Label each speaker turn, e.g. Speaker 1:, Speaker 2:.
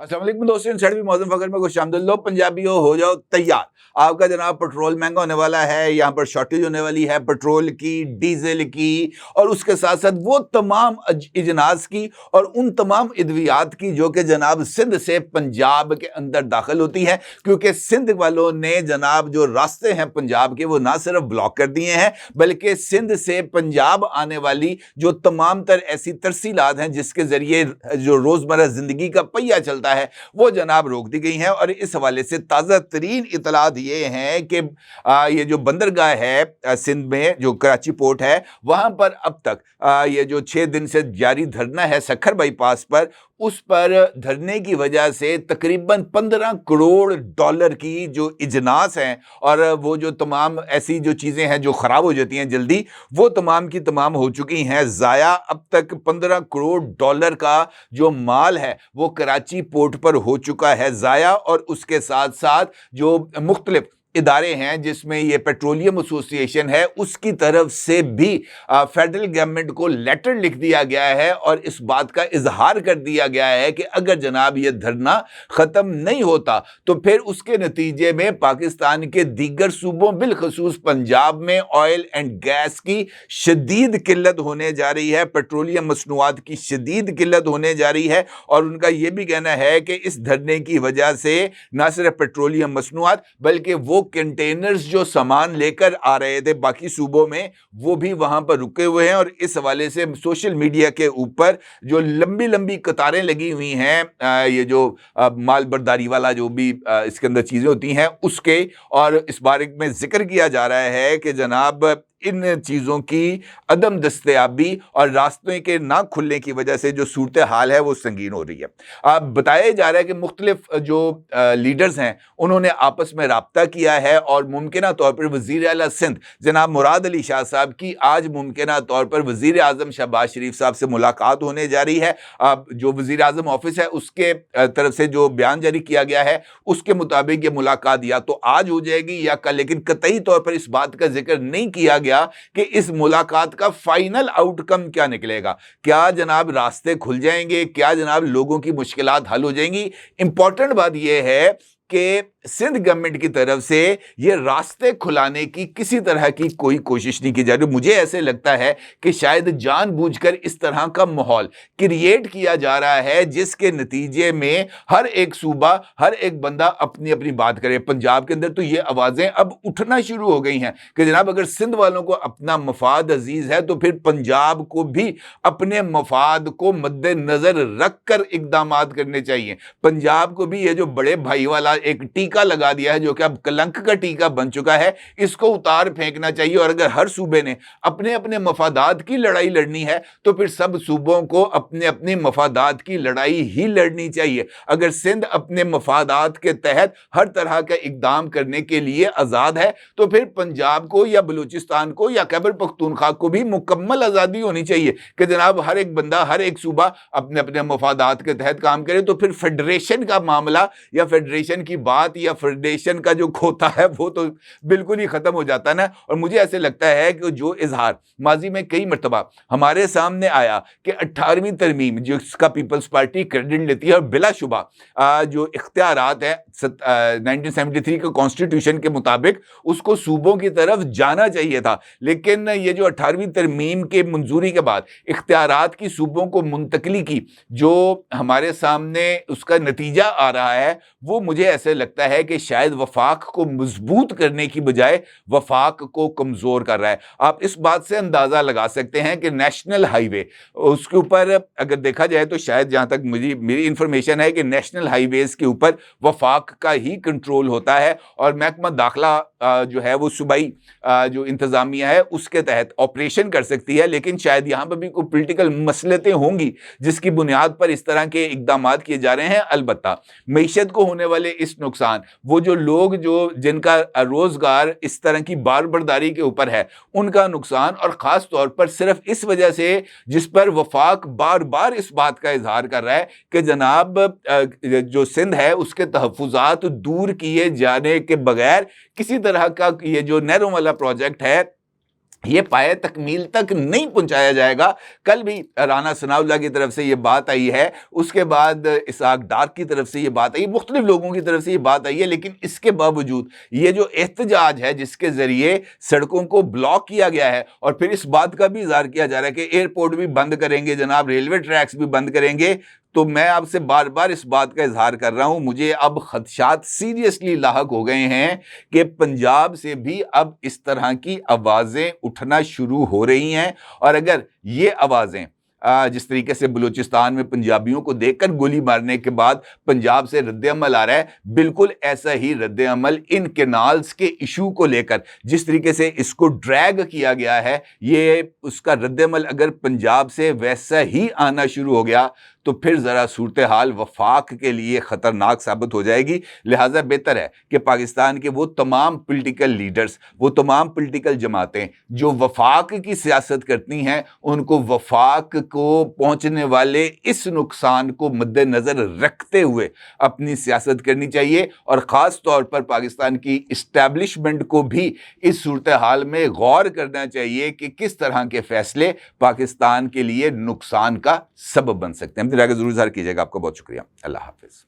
Speaker 1: अस्सलाम वालेकुम दोस्तों, इनसाइड मौसम फकर में खुशामदीद। लो पंजाबियों, हो जाओ तैयार। आपका जनाब पेट्रोल महंगा होने वाला है, यहाँ पर शॉर्टेज होने वाली है पेट्रोल की, डीजल की, और उसके साथ साथ वो तमाम इजनास की और उन तमाम इद्वियात की जो कि जनाब सिंध से पंजाब के अंदर दाखिल होती है। क्योंकि सिंध वालों ने जनाब जो रास्ते हैं पंजाब के वो ना सिर्फ ब्लॉक कर दिए हैं, बल्कि सिंध से पंजाब आने वाली जो तमाम तर ऐसी तरसीलात हैं जिसके जरिए जो रोजमर्रा जिंदगी का पहिया चलता है वो जनाब रोक दी गई हैं। और इस हवाले से ताज़ा तरीन इतलात ये हैं कि ये जो बंदरगाह है सिंध में, जो कराची पोर्ट है, वहां पर अब तक ये जो 6 दिन से जारी धरना है सखर बाईपास पर, उस पर धरने की वजह से तकरीबन 15 करोड़ डॉलर की जो इजनास हैं और वो जो तमाम ऐसी जो चीज़ें हैं जो ख़राब हो जाती हैं जल्दी, वो तमाम की तमाम हो चुकी हैं ज़ाया। अब तक 15 करोड़ डॉलर का जो माल है वो कराची पोर्ट पर हो चुका है ज़ाया। और उसके साथ साथ जो मुख्तलिफ इदारे हैं जिसमें ये पेट्रोलियम एसोसिएशन है, उसकी तरफ से भी फेडरल गवर्नमेंट को लेटर लिख दिया गया है और इस बात का इजहार कर दिया गया है कि अगर जनाब ये धरना ख़त्म नहीं होता तो फिर उसके नतीजे में पाकिस्तान के दीगर सूबों बिलखसूस पंजाब में ऑयल एंड गैस की शदीद किल्लत होने जा रही है, पेट्रोलियम मसनूआत की शदीद किल्लत होने जा रही है। और उनका यह भी कहना है कि इस धरने की वजह से न सिर्फ पेट्रोलियम मसनूआत बल्कि वो कंटेनर्स जो सामान लेकर आ रहे थे बाकी सूबों में वो भी वहां पर रुके हुए हैं। और इस हवाले से सोशल मीडिया के ऊपर जो लंबी लंबी कतारें लगी हुई हैं, ये जो माल बर्दारी वाला जो भी इसके अंदर चीजें होती हैं उसके, और इस बारे में जिक्र किया जा रहा है कि जनाब इन चीज़ों की अदम दस्तयाबी और रास्ते के ना खुलने की वजह से जो सूरत हाल है वो संगीन हो रही है। अब बताया जा रहा है कि मुख्तलिफ जो लीडर्स हैं उन्होंने आपस में रब्ता किया है और मुमकिन तौर पर वज़ीर आला सिंध जनाब मुराद अली शाह साहब की आज मुमकिन तौर पर वज़ीर आज़म शहबाज शरीफ साहब से मुलाकात होने जा रही है। अब जो वज़ीर आज़म ऑफिस है उसके तरफ से जो बयान जारी किया गया है उसके मुताबिक ये मुलाकात या तो आज हो जाएगी या कल, लेकिन कतई तौर पर इस बात का जिक्र नहीं किया गया कि इस मुलाकात का फाइनल आउटकम क्या निकलेगा। क्या जनाब रास्ते खुल जाएंगे, क्या जनाब लोगों की मुश्किलात हल हो जाएंगी। इंपॉर्टेंट बात यह है कि सिंध गवर्नमेंट की तरफ से ये रास्ते खुलाने की किसी तरह की कोई कोशिश नहीं की जा रही। मुझे ऐसे लगता है कि शायद जानबूझकर इस तरह का माहौल क्रिएट किया जा रहा है जिसके नतीजे में हर एक सूबा, हर एक बंदा अपनी अपनी बात करे। पंजाब के अंदर तो ये आवाज़ें अब उठना शुरू हो गई हैं कि जनाब अगर सिंध वालों को अपना मफाद अजीज है तो फिर पंजाब को भी अपने मफाद को मद्देनजर रख कर इकदाम करने चाहिए। पंजाब को भी ये जो बड़े भाई वाला एक टीका लगा दिया है जो कि अब कलंक का टीका बन चुका है, इसको उतार फेंकना चाहिए। और अगर हर सूबे ने अपने अपने मफादात की लड़ाई लड़नी है तो फिर सब सूबों को अपने अपने मफादात की लड़ाई ही लड़नी चाहिए। अगर सिंध अपने मफादात के तहत हर तरह का इकदाम करने के लिए आज़ाद है तो फिर पंजाब को या बलूचिस्तान को या खैबर पख्तूनख्वा को भी मुकम्मल आज़ादी होनी चाहिए कि जनाब हर एक बंदा, हर एक सूबा अपने अपने मफादात के तहत काम करे। तो फिर फेडरेशन का मामला या फेडरेशन की बात या फेडरेशन का जो खोता है वो तो बिल्कुल ही खत्म हो जाता है ना। और मुझे ऐसे लगता है कि जो इजहार माजी में कई मरतबा हमारे सामने आया कि 18वीं तरमीम जिसका पीपल्स पार्टी क्रेडिट लेती है और बिलाशुबा जो इख्तियारात है 1973 के कॉन्स्टिट्यूशन के मुताबिक उसको सूबों की तरफ जाना चाहिए था, लेकिन ये जो 18वीं तरमीम के मंजूरी के बाद इख्तियारात की सूबों को मुंतकली की जो हमारे सामने उसका नतीजा आ रहा है वो मुझे ऐसे लगता है कि शायद वफाक को मजबूत करने की बजाय वफाक को कमज़ोर कर रहा है। आप इस बात से अंदाज़ा लगा सकते हैं कि नेशनल हाईवे उसके ऊपर अगर देखा जाए तो शायद जहाँ तक मेरी इंफॉर्मेशन है कि नेशनल हाईवेज़ के ऊपर वफाक का ही कंट्रोल होता है और महकमा दाखिला जो है वो सूबाई जो इंतज़ामिया है उसके तहत ऑपरेशन कर सकती है। लेकिन शायद यहाँ पर भी कोई पॉलिटिकल मसलतें होंगी जिसकी बुनियाद पर इस तरह के इकदाम किए जा रहे हैं। अलबत्ता मईशत को होने वाले इस नुकसान, वो जो लोग जो जिनका रोजगार इस तरह की बार बर्दारी के ऊपर है उनका नुकसान, और ख़ास तौर पर सिर्फ इस वजह से जिस पर वफाक बार बार इस बात का इजहार कर रहा है कि जनाब जो सिंध है उसके तहफ़्फ़ुज़ात दूर किए जाने के बगैर किसी तरह का ये जो नहरों वाला प्रोजेक्ट है ये पाए तकमील तक नहीं पहुंचाया जाएगा। कल भी राना सनाउल्लाह की तरफ से ये बात आई है, उसके बाद इसहाक डार की तरफ से ये बात आई, मुख्तलिफ लोगों की तरफ से ये बात आई है, लेकिन इसके बावजूद ये जो एहतजाज है जिसके जरिए सड़कों को ब्लॉक किया गया है और फिर इस बात का भी इजहार किया जा रहा है कि एयरपोर्ट भी बंद करेंगे जनाब, रेलवे ट्रैक्स भी बंद करेंगे, तो मैं आपसे बार बार इस बात का इजहार कर रहा हूं, मुझे अब खदशात सीरियसली लाहक हो गए हैं कि पंजाब से भी अब इस तरह की आवाजें उठना शुरू हो रही हैं। और अगर ये आवाजें जिस तरीके से बलूचिस्तान में पंजाबियों को देखकर गोली मारने के बाद पंजाब से रद्द-ए-अमल आ रहा है, बिल्कुल ऐसा ही रद्द-ए-अमल इन कैनाल्स के इशू को लेकर जिस तरीके से इसको ड्रैग किया गया है, ये उसका रद्द-ए-अमल अगर पंजाब से वैसा ही आना शुरू हो गया तो फिर ज़रा सूरत हाल वफाक के लिए ख़तरनाक साबित हो जाएगी। लिहाजा बेहतर है कि पाकिस्तान के वो तमाम पॉलिटिकल लीडर्स, वो तमाम पॉलिटिकल जमातें जो वफाक की सियासत करती हैं, उनको वफाक को पहुंचने वाले इस नुकसान को मद्देनज़र रखते हुए अपनी सियासत करनी चाहिए। और ख़ास तौर पर पाकिस्तान की इस्टेब्लिशमेंट को भी इस सूरत हाल में गौर करना चाहिए कि किस तरह के फैसले पाकिस्तान के लिए नुकसान का सबब बन सकते हैं। जरूर इज़हार कीजिएगा। आपका बहुत शुक्रिया। अल्लाह हाफिज़।